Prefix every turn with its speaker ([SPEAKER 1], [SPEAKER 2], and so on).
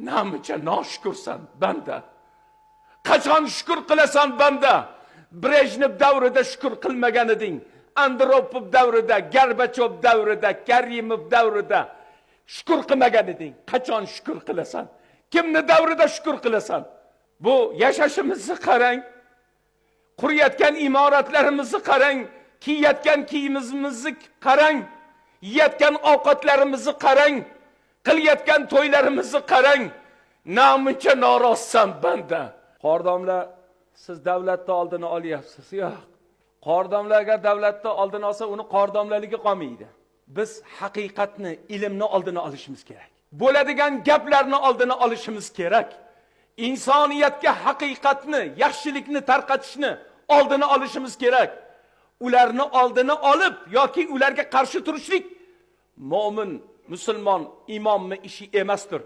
[SPEAKER 1] Namicha noshukursan banda. Qachon shukr qilasan banda? Brejnev davrida shukr qilmagan eding. Andropov davrida, Gorbachev davrida, Karimov davrida shukr qilmagan eding. Qachon shukr qilasan? Kimni davrida shukr qilasan? Bu yashashimizni qarang. Quriyotgan imoratlarimizni qarang, kiyayotgan kiyimimizni qarang, yeyotgan ovqatlarimizni qarang, qilayotgan to'ylarimizni qarang. Namuncha norozsan banda. Qordomlar, siz davlatda oldini olyapsiz. Yo'q. Qordomlar agar davlatda oldini olsa, uni qordomlarligi qolmaydi. Biz haqiqatni, ilmni oldini olishimiz kerak. Bo'ladigan gaplarni oldini olishimiz kerak. İnsoniyatga haqiqatni, yaxshilikni tarqatishni oldini olishimiz kerak. Ularni oldini olib yoki ularga qarshi turishlik mo'min, musulmon, imomning ishi emasdir.